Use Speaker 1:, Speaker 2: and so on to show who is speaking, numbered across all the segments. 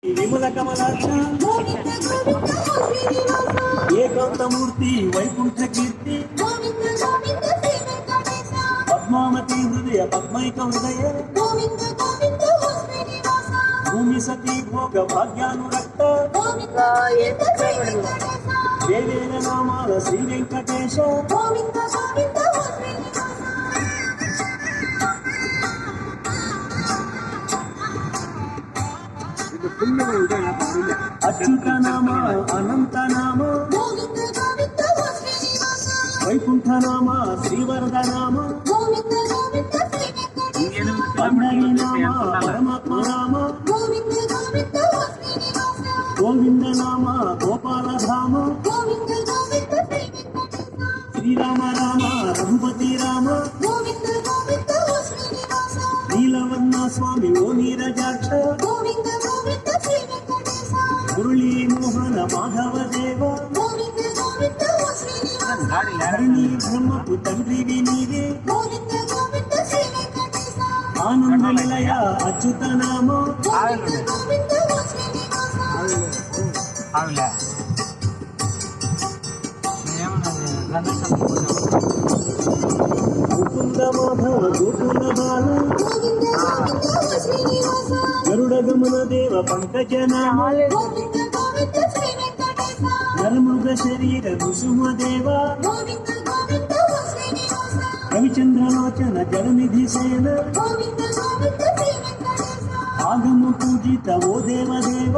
Speaker 1: విమల కమలాక్ష ఏకాంతమూర్తి వైకుంఠ కీర్తి పద్మావతి హృదయ పద్మైక హృదయ భూమి సతీ భోగ భాగ్యానురక్త దేవేన నామాల శ్రీ వెంకటేశ అచ్యుత నామ అనంత నామ వైకుంఠ నామ శ్రీవరద నామ పండరి నామ పరమాత్మ నామ గోవింద నామ గోపాల ధామ శ్రీరామ రామ రఘుపతి రామ నీలవర్ణ స్వామి ఓ నీరజాక్ష మురళీ మోహన మాధవ దేవ హరిణి బ్రహ్మపు తండ్రివి నీవే ఆనంద నిలయ అచ్యుత నామ ముకుంద మాధవ గోకుల బాల గరుడ గమన దేవ పంకజ నామ నరమృగ శరీర కుసుమ దేవ రవిచంద్రలోచన జలనిధి సేన ఆగమ పూజిత ఓ దేవదేవ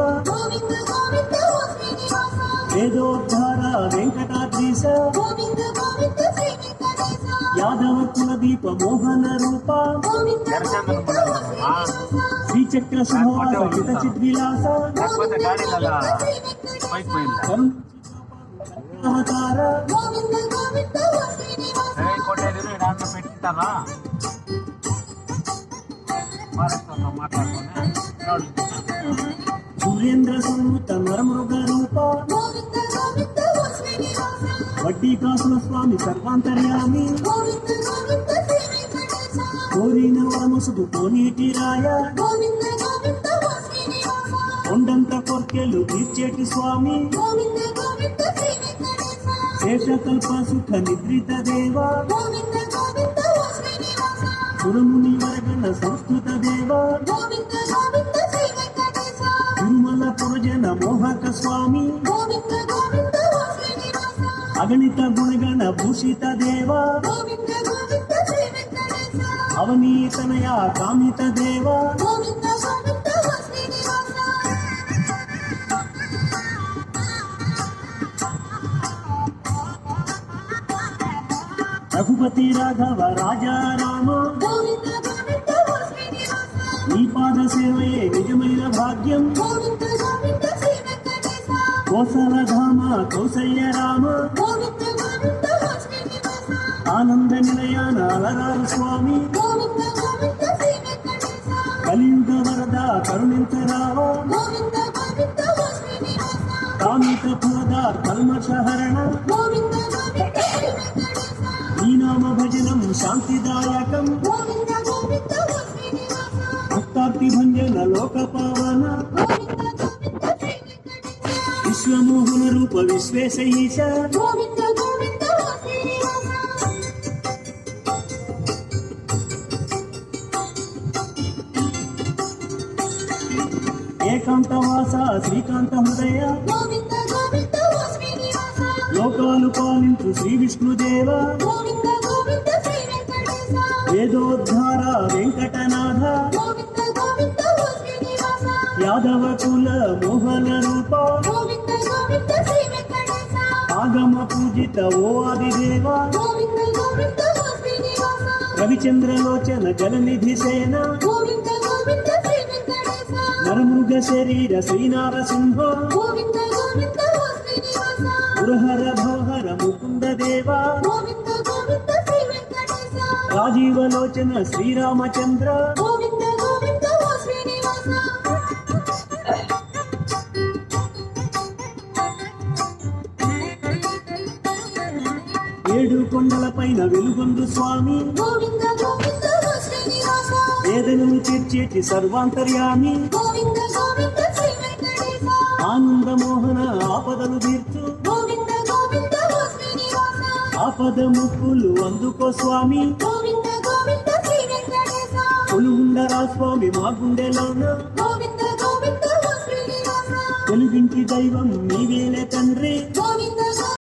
Speaker 1: వేదోద్ధార వెంకటాద్రీశ యాదవ కులదీప మోహన రూప శ్రీచక్ర సుమోహ చిత చిద్విలాస అవతార
Speaker 2: పెట్టిస్తారా
Speaker 1: సురేంద్ర సంయుత నరమృగ రూప వడ్డీ కాసుల స్వామి సర్వాంతర్యామి కోరిన వరముసుడు కోనేటి రాయ కొండంత కొర్కెలు తీర్చేటి స్వామి శేషకల్ప సుఖ నిద్రిత దేవ సురముని వరగణ సంస్కృత దేవ తిరుమల పురజన మోహక స్వామి అగణిత గుణగణ భూషిత దేవ అవనీతనయ కామిత దేవ రఘుపతి రాఘవ రాజారామ నీ పాద సేవయే నిజమైన భాగ్యం కోసలధామ కౌసల్య రామ ఆనంద నిలయాన అలరారు స్వామి కలియుగ వరద కరుణించరావ కామిత పురద కల్మషహరణ నీ నామ భజనం శాంతిదాయకం భక్తార్తి భంజన లోక పావన విశ్వమోహన రూప విశ్వేశ ఈశ ఏకాంతవాస శ్రీకాంత హృదయ లోకాలు పాలించు శ్రీ విష్ణుదేవ వేదోద్ధార వెంకటనాథ యాదవ కుల మోహన రూప ఆగమ పూజిత ఓ ఆదిదేవ రవిచంద్రలోచన జలనిధి సేన నరమృగ శరీర శ్రీనారసింహ పురహర భవహర ముకుంద దేవ రాజీవలోచన శ్రీరామచంద్ర ఏడు కొండల పైన వెలుగొందు స్వామి వేదనలు తీర్చేటి సర్వాంతర్యామి ఆనంద మోహన ఆపదలు తీర్చు
Speaker 2: గోవింద గోవింద ఓ శ్రీనివాస
Speaker 1: ఆపద ముక్కులు అందుకో స్వామి
Speaker 2: గోవింద గోవింద శ్రీ వెంకటేశ
Speaker 1: కొలువుండరా స్వామి మా గుండెలోన
Speaker 2: గోవింద గోవింద ఓ శ్రీనివాస
Speaker 1: తెలుగింటి దైవం నీవేలే తండ్రి
Speaker 2: గోవింద